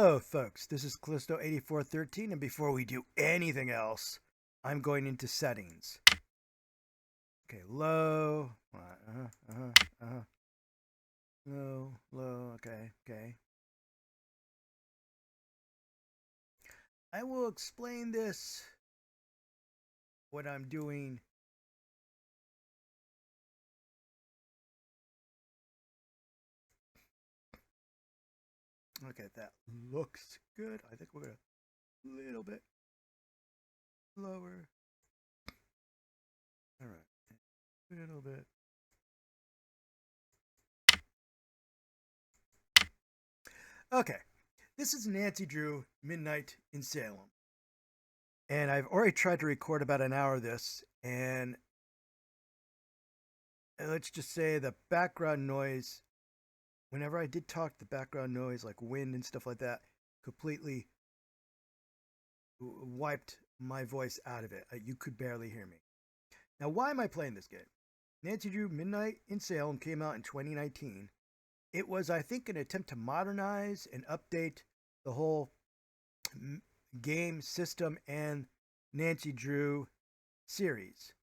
Hello, folks. This is Callisto8413, and before we do anything else, I'm going into settings. Okay, low. Low. Okay. I will explain this, what I'm doing. Okay, that looks good. I think we're going to a little bit lower. All right, a little bit. Okay, this is Nancy Drew, Midnight in Salem. And I've already tried to record about an hour of this, and let's just say the background noise, whenever I did talk, the background noise, like wind and stuff like that, completely wiped my voice out of it. You could barely hear me. Now, why am I playing this game? Nancy Drew, Midnight in Salem came out in 2019. It was, I think, an attempt to modernize and update the whole game system and Nancy Drew series.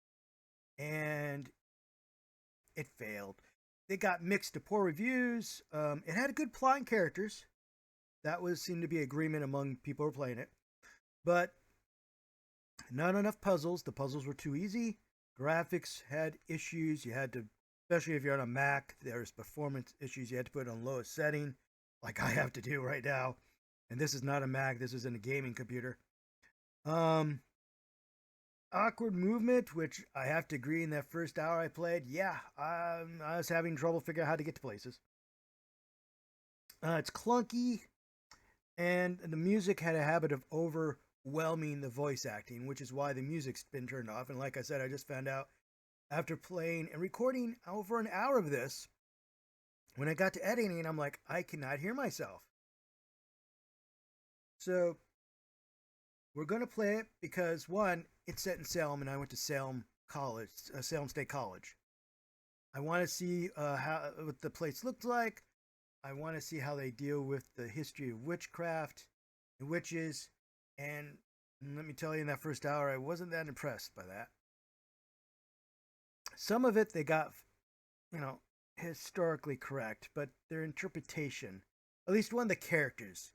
And it failed. They got mixed to poor reviews. It had a good plot and characters. That seemed to be agreement among people who were playing it. But not enough puzzles. The puzzles were too easy. Graphics had issues. You had to, especially if you're on a Mac, there's performance issues. You had to put it on lowest setting, like I have to do right now. And this is not a Mac. This is in a gaming computer. Awkward movement, which I have to agree in that first hour I played. Yeah, I was having trouble figuring out how to get to places. It's clunky, and the music had a habit of overwhelming the voice acting, which is why the music's been turned off. And like I said, I just found out after playing and recording over an hour of this, when I got to editing, I'm like, I cannot hear myself. So we're going to play it because, one, it's set in Salem, and I went to Salem College, Salem State College. I want to see what the place looks like. I want to see how they deal with the history of witchcraft and witches. And let me tell you, in that first hour, I wasn't that impressed by that. Some of it they got, historically correct, but their interpretation, at least one of the characters,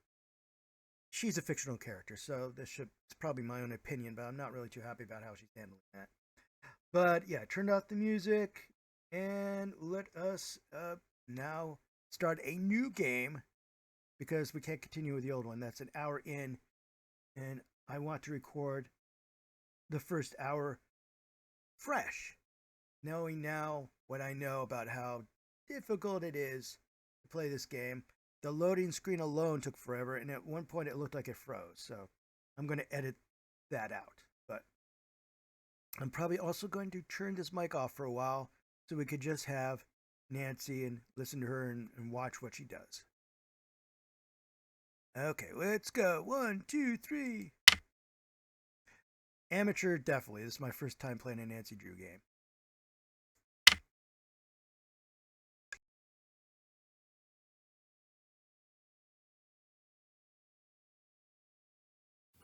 she's a fictional character, so it's probably my own opinion, but I'm not really too happy about how she's handling that. But yeah, turned off the music, and let us now start a new game, because we can't continue with the old one. That's an hour in, and I want to record the first hour fresh, knowing now what I know about how difficult it is to play this game. The loading screen alone took forever, and at one point it looked like it froze. So I'm going to edit that out. But I'm probably also going to turn this mic off for a while so we could just have Nancy and listen to her and watch what she does. Okay, let's go. 1, 2, 3. Amateur, definitely. This is my first time playing a Nancy Drew game.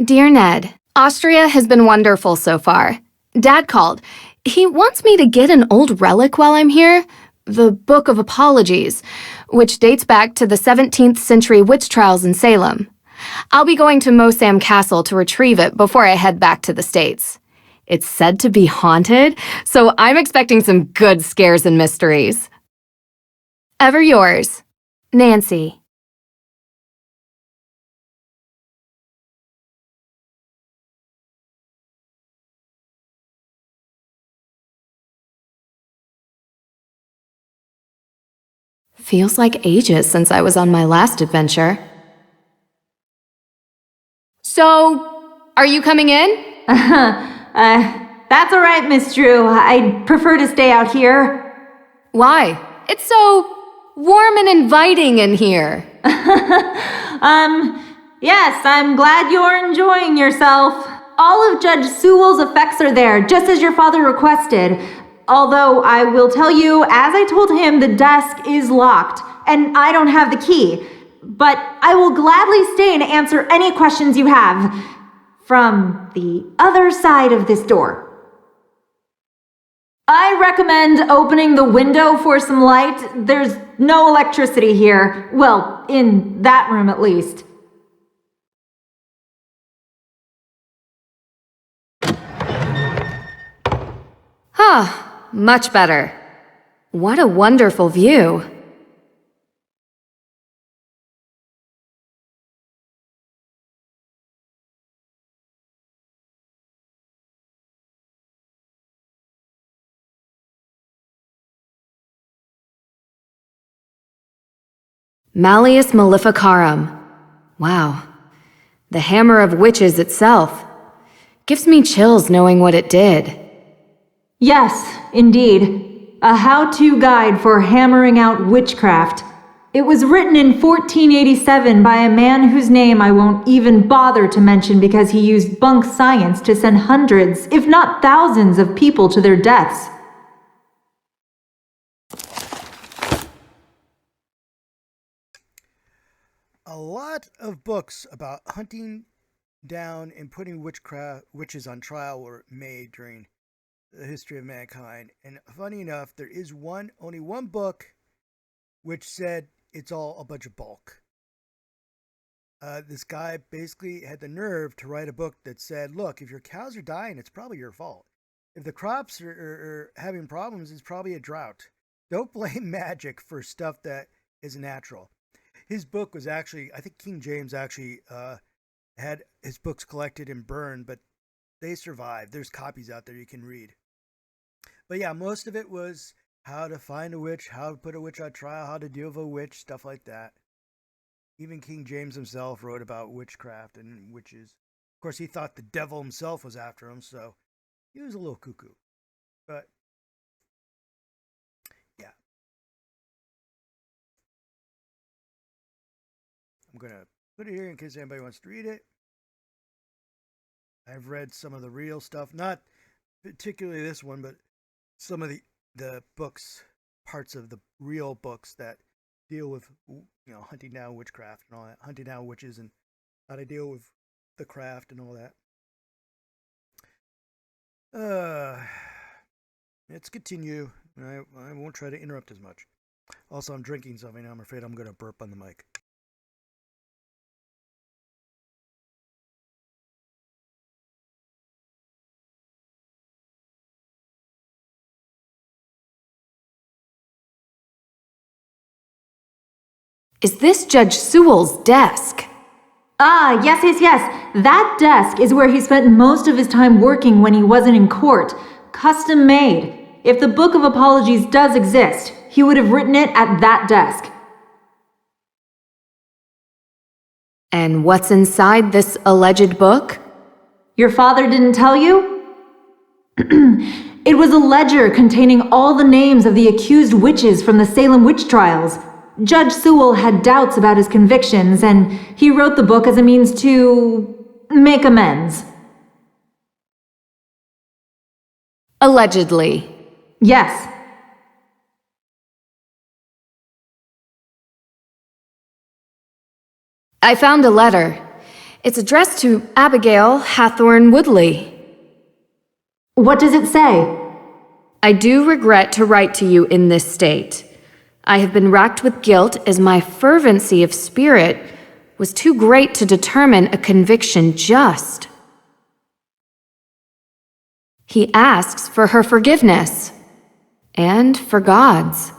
Dear Ned, Austria has been wonderful so far. Dad called. He wants me to get an old relic while I'm here, the Book of Apologies, which dates back to the 17th century witch trials in Salem. I'll be going to Mosam Castle to retrieve it before I head back to the States. It's said to be haunted, so I'm expecting some good scares and mysteries. Ever yours, Nancy. Feels like ages since I was on my last adventure. So, are you coming in? That's all right, Miss Drew. I'd prefer to stay out here. Why? It's so warm and inviting in here. Yes, I'm glad you're enjoying yourself. All of Judge Sewell's effects are there, just as your father requested. Although I will tell you, as I told him, the desk is locked, and I don't have the key. but I will gladly stay and answer any questions you have from the other side of this door. I recommend opening the window for some light. There's no electricity here. Well, in that room at least. Ah, much better. What a wonderful view. Malleus Maleficarum. Wow. The Hammer of Witches itself. Gives me chills knowing what it did. Yes, indeed. A how-to guide for hammering out witchcraft. It was written in 1487 by a man whose name I won't even bother to mention because he used bunk science to send hundreds, if not thousands, of people to their deaths. A lot of books about hunting down and putting witches on trial were made during the history of mankind. And funny enough, there is only one book which said it's all a bunch of bulk. This guy basically had the nerve to write a book that said, look, if your cows are dying, it's probably your fault. If the crops are having problems, it's probably a drought. Don't blame magic for stuff that is natural. His book was actually, I think King James actually had his books collected and burned, but they survived. There's copies out there you can read. But yeah, most of it was how to find a witch, how to put a witch on trial, how to deal with a witch, stuff like that. Even King James himself wrote about witchcraft and witches. Of course, he thought the devil himself was after him, so he was a little cuckoo. But yeah. I'm going to put it here in case anybody wants to read it. I've read some of the real stuff, not particularly this one, but some of the books, parts of the real books that deal with, hunting down witchcraft and all that, hunting down witches and how to deal with the craft and all that. Let's continue. I won't try to interrupt as much. Also, I'm drinking something. I'm afraid I'm going to burp on the mic. Is this Judge Sewell's desk? Ah, yes. That desk is where he spent most of his time working when he wasn't in court. Custom made. If the Book of Apologies does exist, he would have written it at that desk. And what's inside this alleged book? Your father didn't tell you? It was a ledger containing all the names of the accused witches from the Salem witch trials. Judge Sewell had doubts about his convictions, and he wrote the book as a means to make amends. Allegedly. Yes. I found a letter. It's addressed to Abigail Hathorne Woodley. What does it say? I do regret to write to you in this state. I have been racked with guilt as my fervency of spirit was too great to determine a conviction just. He asks for her forgiveness and for God's.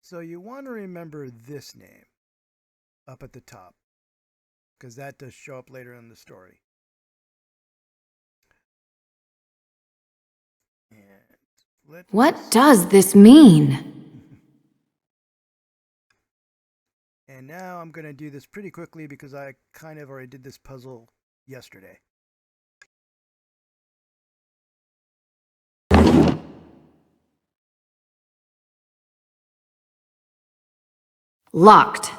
So you want to remember this name up at the top, because that does show up later in the story. And What does this mean? And now I'm going to do this pretty quickly because I kind of already did this puzzle yesterday. Locked.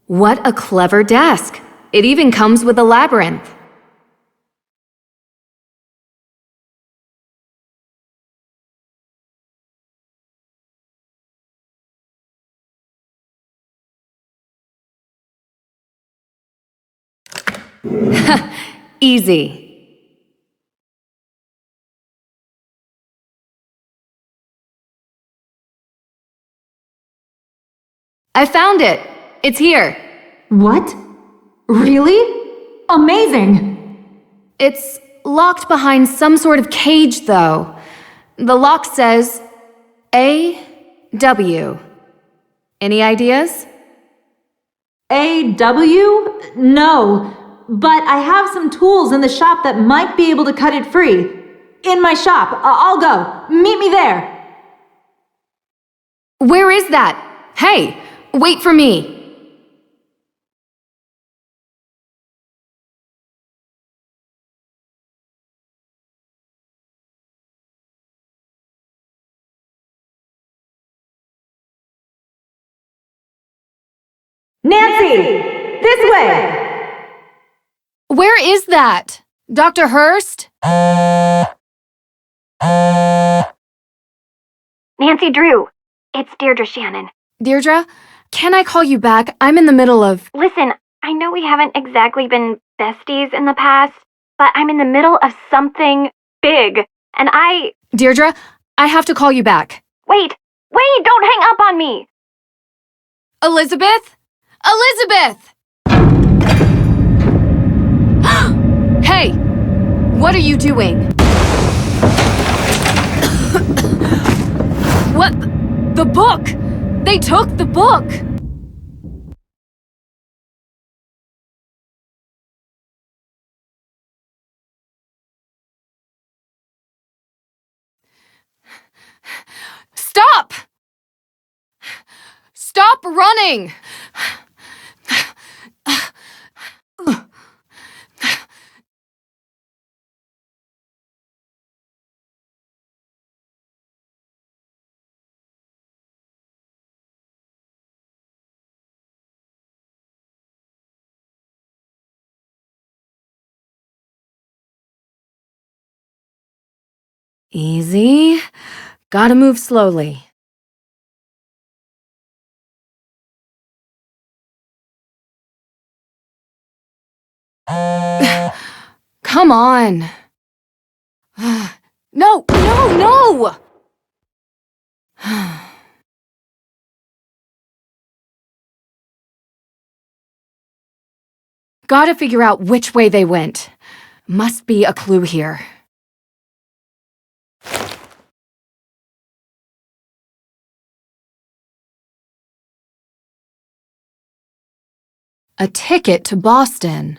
What a clever desk. It even comes with a labyrinth. Easy. I found it. It's here. What? Really? Amazing! It's locked behind some sort of cage, though. The lock says A.W. Any ideas? A.W.? No. But I have some tools in the shop that might be able to cut it free. In my shop. I'll go. Meet me there. Where is that? Hey, wait for me. Nancy! This way! Where is that? Dr. Hurst? Nancy Drew, it's Deirdre Shannon. Deirdre, can I call you back? I'm in the middle of... Listen, I know we haven't exactly been besties in the past, but I'm in the middle of something big, and Deirdre, I have to call you back. Wait, don't hang up on me! Elizabeth? Elizabeth! Hey! What are you doing? What? The book! They took the book! Stop! Stop running! Easy. Gotta move slowly. Come on. No! Gotta figure out which way they went. Must be a clue here. A ticket to Boston.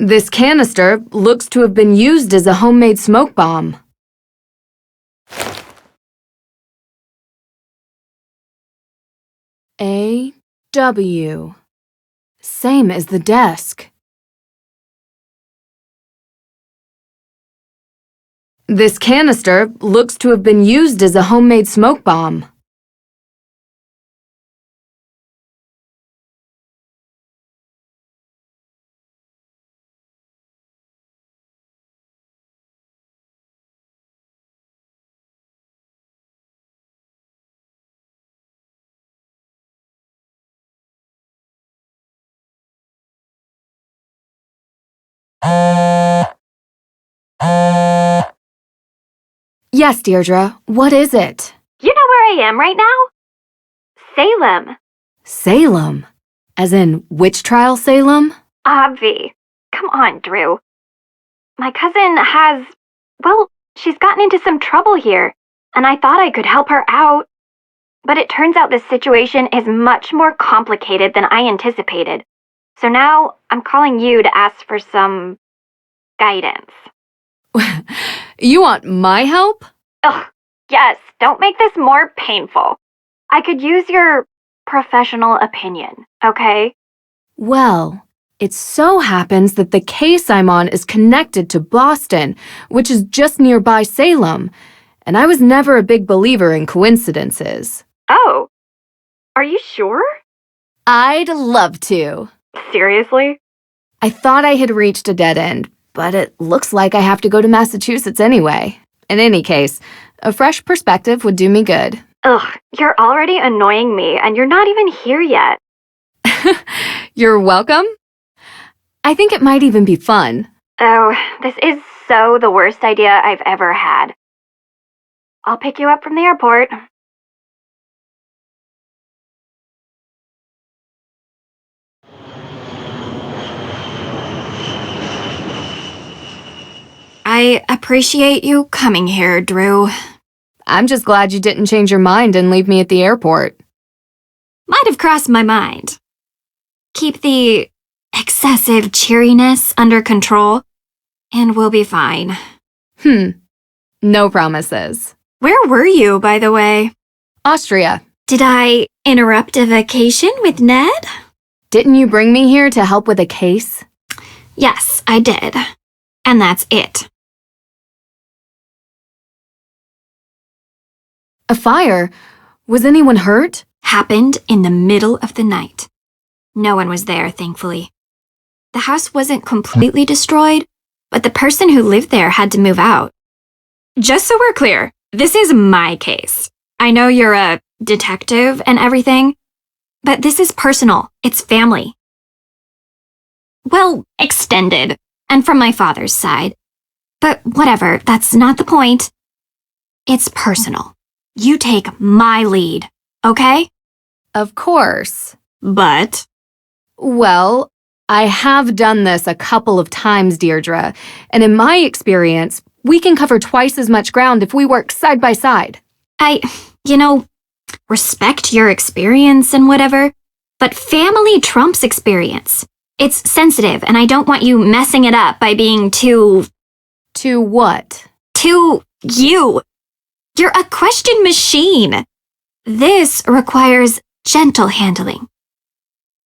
This canister looks to have been used as a homemade smoke bomb. A.W. Same as the desk. This canister looks to have been used as a homemade smoke bomb. Yes, Deirdre, what is it? You know where I am right now? Salem. Salem. As in, witch trial Salem? Obvi. Come on, Drew. My cousin she's gotten into some trouble here, and I thought I could help her out. But it turns out this situation is much more complicated than I anticipated. So now I'm calling you to ask for some guidance. You want my help? Ugh, yes, don't make this more painful. I could use your professional opinion, okay? Well, it so happens that the case I'm on is connected to Boston, which is just nearby Salem, and I was never a big believer in coincidences. Oh, are you sure? I'd love to. Seriously? I thought I had reached a dead end, but it looks like I have to go to Massachusetts anyway. In any case, a fresh perspective would do me good. Ugh, you're already annoying me, and you're not even here yet. You're welcome. I think it might even be fun. Oh, this is so the worst idea I've ever had. I'll pick you up from the airport. I appreciate you coming here, Drew. I'm just glad you didn't change your mind and leave me at the airport. Might have crossed my mind. Keep the excessive cheeriness under control, and we'll be fine. No promises. Where were you, by the way? Austria. Did I interrupt a vacation with Ned? Didn't you bring me here to help with a case? Yes, I did. And that's it. A fire? Was anyone hurt? Happened in the middle of the night. No one was there, thankfully. The house wasn't completely destroyed, but the person who lived there had to move out. Just so we're clear, this is my case. I know you're a detective and everything, but this is personal. It's family. Well, extended, and from my father's side. But whatever, that's not the point. It's personal. You take my lead, okay? Of course. But Well, I have done this a couple of times, Deirdre, and in my experience, we can cover twice as much ground if we work side by side. I respect your experience and whatever, but family trumps experience. It's sensitive, and I don't want you messing it up by being too what? you. You're a question machine. This requires gentle handling.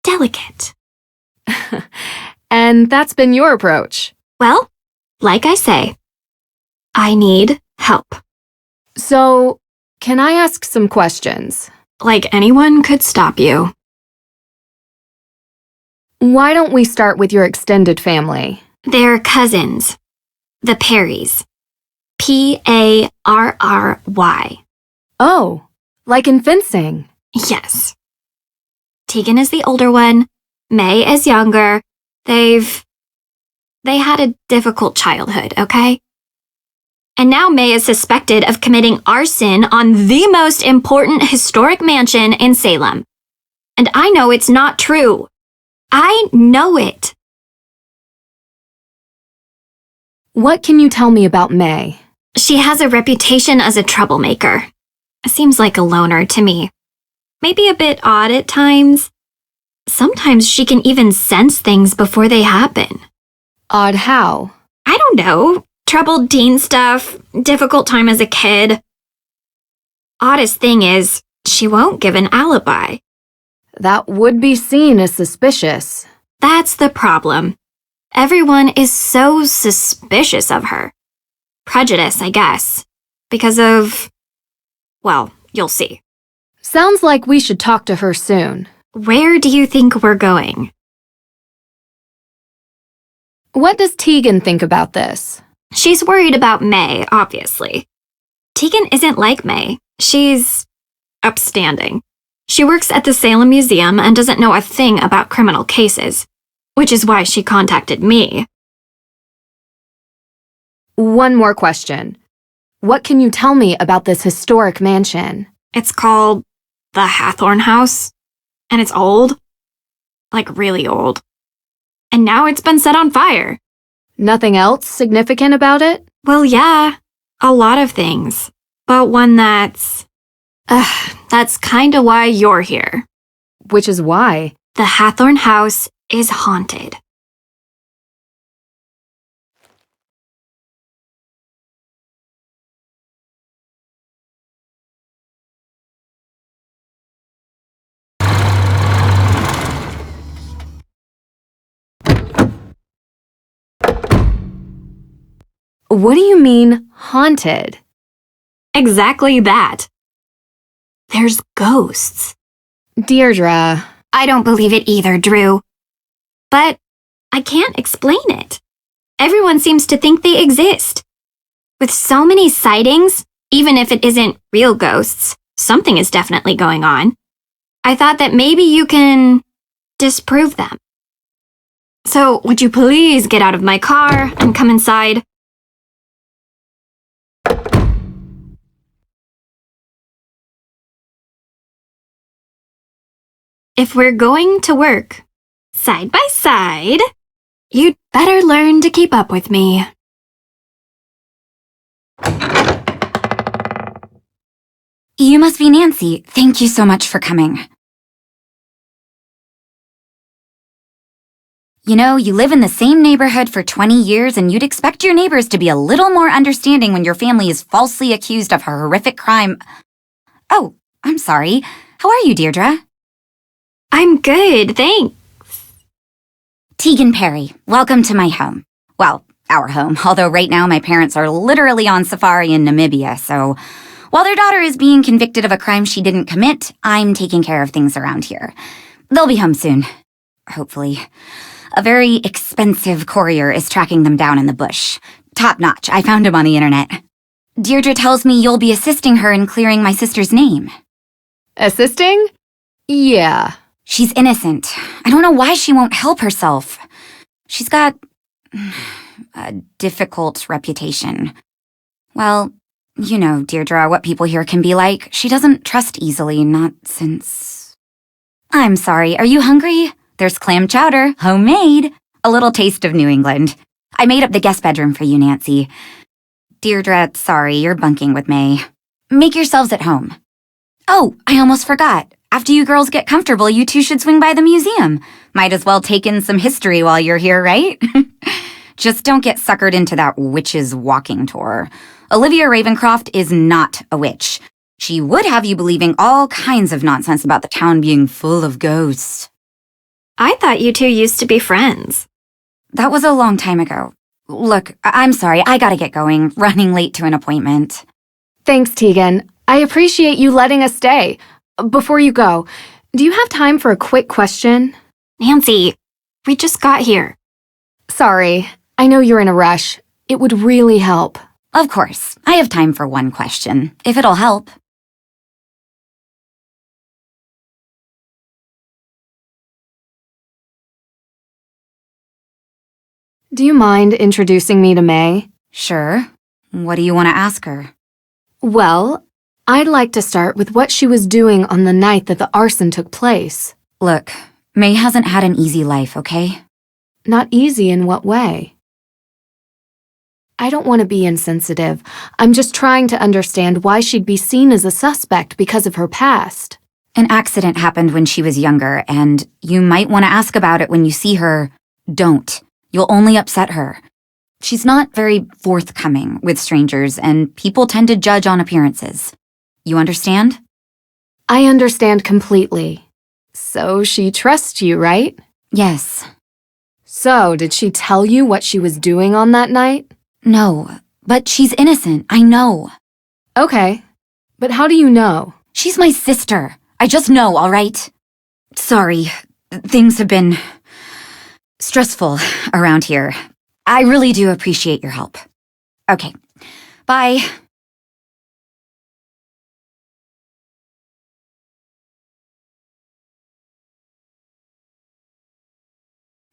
Delicate. And that's been your approach. Well, like I say, I need help. So, can I ask some questions? Like anyone could stop you. Why don't we start with your extended family? They're cousins. The Perrys. Parry. Oh, like in fencing. Yes. Tegan is the older one. May is younger. They had a difficult childhood, okay? And now May is suspected of committing arson on the most important historic mansion in Salem. And I know it's not true. I know it. What can you tell me about May? She has a reputation as a troublemaker. Seems like a loner to me. Maybe a bit odd at times. Sometimes she can even sense things before they happen. Odd how? I don't know. Troubled teen stuff, difficult time as a kid. Oddest thing is, she won't give an alibi. That would be seen as suspicious. That's the problem. Everyone is so suspicious of her. Prejudice, I guess. Because of... well, you'll see. Sounds like we should talk to her soon. Where do you think we're going? What does Tegan think about this? She's worried about May, obviously. Tegan isn't like May. She's upstanding. She works at the Salem Museum and doesn't know a thing about criminal cases, which is why she contacted me. One more question. What can you tell me about this historic mansion? It's called the Hathorn House, and it's old. Like really old. And now it's been set on fire. Nothing else significant about it? Well, yeah, a lot of things. But one that's kinda why you're here. Which is why. The Hathorn house is haunted. What do you mean, haunted? Exactly that. There's ghosts. Deirdre. I don't believe it either, Drew. But I can't explain it. Everyone seems to think they exist. With so many sightings, even if it isn't real ghosts, something is definitely going on. I thought that maybe you can disprove them. So, would you please get out of my car and come inside? If we're going to work side by side, you'd better learn to keep up with me. You must be Nancy. Thank you so much for coming. You know, you live in the same neighborhood for 20 years and you'd expect your neighbors to be a little more understanding when your family is falsely accused of a horrific crime. Oh, I'm sorry. How are you, Deirdre? I'm good, thanks. Tegan Perry, welcome to my home. Well, our home, although right now my parents are literally on safari in Namibia, so while their daughter is being convicted of a crime she didn't commit, I'm taking care of things around here. They'll be home soon. Hopefully. A very expensive courier is tracking them down in the bush. Top notch, I found him on the internet. Deirdre tells me you'll be assisting her in clearing my sister's name. Assisting? Yeah. She's innocent. I don't know why she won't help herself. She's got a difficult reputation. Well, you know, Deirdre, what people here can be like. She doesn't trust easily, not since... I'm sorry, are you hungry? There's clam chowder, homemade. A little taste of New England. I made up the guest bedroom for you, Nancy. Deirdre, sorry, you're bunking with May. Make yourselves at home. Oh, I almost forgot. After you girls get comfortable, you two should swing by the museum. Might as well take in some history while you're here, right? Just don't get suckered into that witch's walking tour. Olivia Ravencroft is not a witch. She would have you believing all kinds of nonsense about the town being full of ghosts. I thought you two used to be friends. That was a long time ago. Look, I'm sorry, I gotta get going. Running late to an appointment. Thanks, Tegan. I appreciate you letting us stay. Before you go, do you have time for a quick question? Nancy, we just got here. Sorry, I know you're in a rush. It would really help. Of course, I have time for one question, if it'll help. Do you mind introducing me to May? Sure. What do you want to ask her? Well, I'd like to start with what she was doing on the night that the arson took place. Look, May hasn't had an easy life, okay? Not easy in what way? I don't want to be insensitive. I'm just trying to understand why she'd be seen as a suspect because of her past. An accident happened when she was younger, and you might want to ask about it when you see her. Don't. You'll only upset her. She's not very forthcoming with strangers, and people tend to judge on appearances. You understand? I understand completely. So she trusts you, right? Yes. So, did she tell you what she was doing on that night? No, but she's innocent, I know. Okay, but how do you know? She's my sister. I just know, all right? Sorry, things have been stressful around here. I really do appreciate your help. Okay, bye.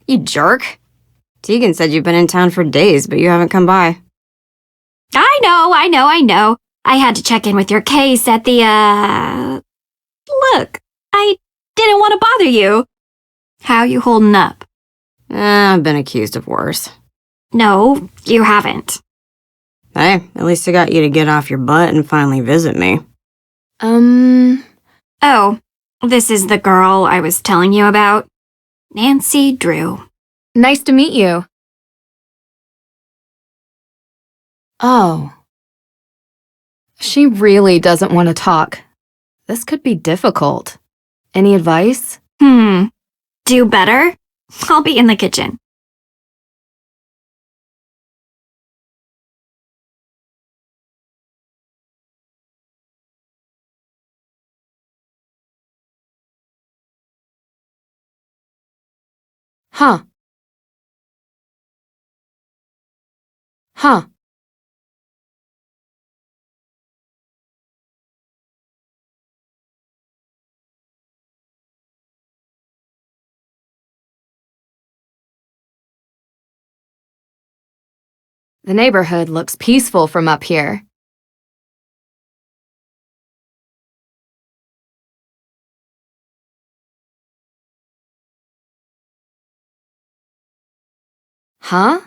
You jerk. Tegan said you've been in town for days, but you haven't come by. I know. I had to check in with your case at the, Look, I didn't want to bother you. How you holding up? I've been accused of worse. No, you haven't. Hey, at least I got you to get off your butt and finally visit me. Oh, this is the girl I was telling you about. Nancy Drew. Nice to meet you. Oh. She really doesn't want to talk. This could be difficult. Any advice? Do better? I'll be in the kitchen. Huh. Huh. The neighborhood looks peaceful from up here. Huh?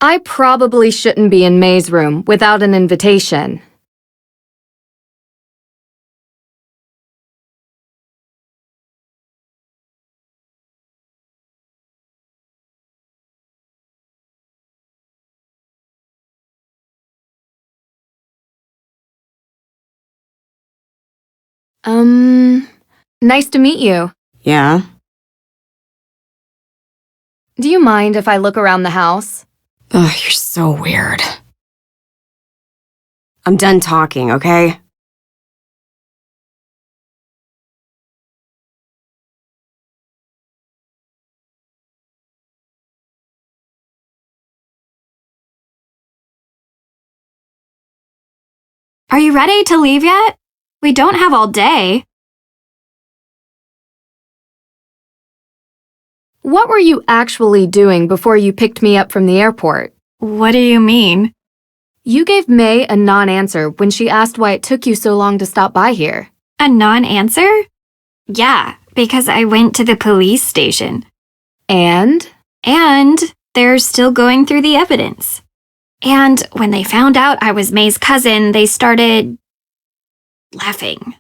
I probably shouldn't be in May's room without an invitation. Nice to meet you. Yeah? Do you mind if I look around the house? Ugh, you're so weird. I'm done talking, okay? Are you ready to leave yet? We don't have all day. What were you actually doing before you picked me up from the airport? What do you mean? You gave May a non-answer when she asked why it took you so long to stop by here. A non-answer? Yeah, because I went to the police station. And? And they're still going through the evidence. And when they found out I was May's cousin, they started laughing.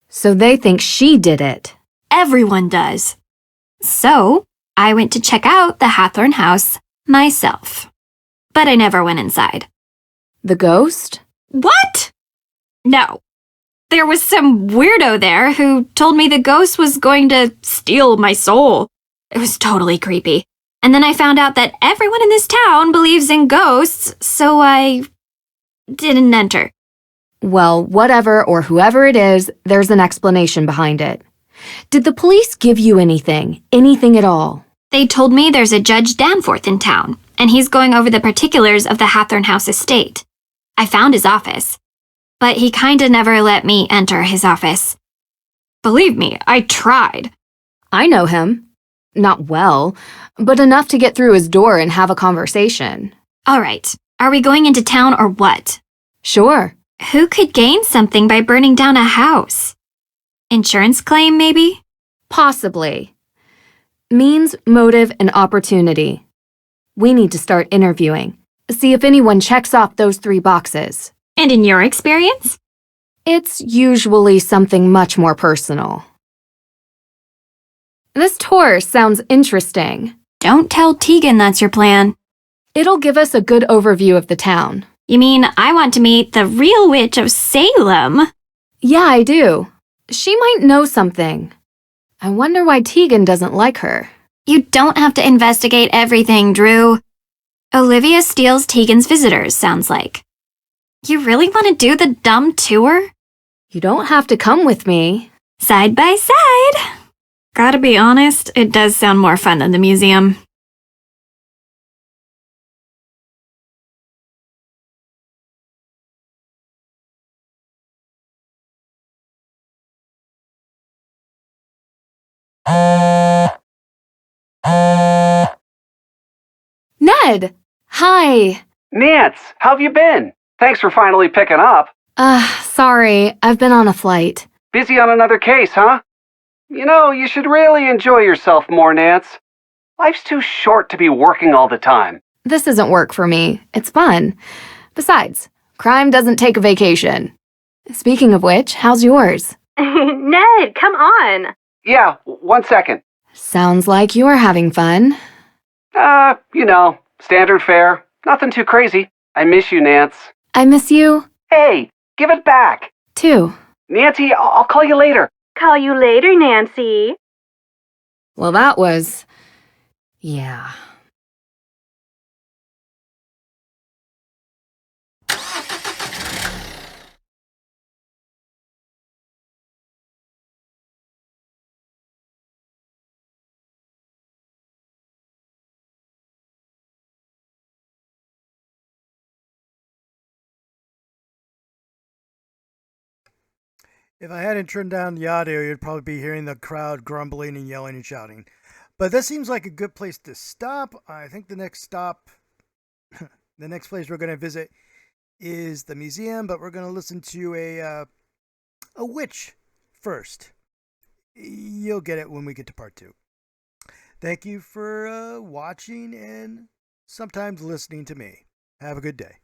So they think she did it. Everyone does. So I went to check out the Hathorn house myself. But I never went inside. The ghost? What? No. There was some weirdo there who told me the ghost was going to steal my soul. It was totally creepy. And then I found out that everyone in this town believes in ghosts, so I didn't enter. Well, whatever or whoever it is, there's an explanation behind it. Did the police give you anything? Anything at all? They told me there's a Judge Danforth in town, and he's going over the particulars of the Hathorn House estate. I found his office, but he kinda never let me enter his office. Believe me, I tried. I know him. Not well, but enough to get through his door and have a conversation. All right, are we going into town or what? Sure. Who could gain something by burning down a house? Insurance claim, maybe? Possibly. Means, motive, and opportunity. We need to start interviewing. See if anyone checks off those 3 boxes. And in your experience? It's usually something much more personal. This tour sounds interesting. Don't tell Tegan that's your plan. It'll give us a good overview of the town. You mean I want to meet the real witch of Salem? Yeah, I do. She might know something. I wonder why Tegan doesn't like her. You don't have to investigate everything, Drew. Olivia steals Tegan's visitors, sounds like. You really want to do the dumb tour? You don't have to come with me. Side by side. Gotta be honest, it does sound more fun than the museum. Dad! Hi. Nance, how have you been? Thanks for finally picking up. Sorry, I've been on a flight. Busy on another case, huh? You know, you should really enjoy yourself more, Nance. Life's too short to be working all the time. This isn't work for me. It's fun. Besides, crime doesn't take a vacation. Speaking of which, how's yours? Ned, come on. Yeah, 1 second. Sounds like you're having fun. You know, standard fare. Nothing too crazy. I miss you, Nance. I miss you, Hey, give it back. too. Nancy, I'll call you later. Call you later, Nancy. Well, that was... yeah. If I hadn't turned down the audio, you'd probably be hearing the crowd grumbling and yelling and shouting. But this seems like a good place to stop. I think the next place we're going to visit is the museum, but we're going to listen to a witch first. You'll get it when we get to part 2. Thank you for watching and sometimes listening to me. Have a good day.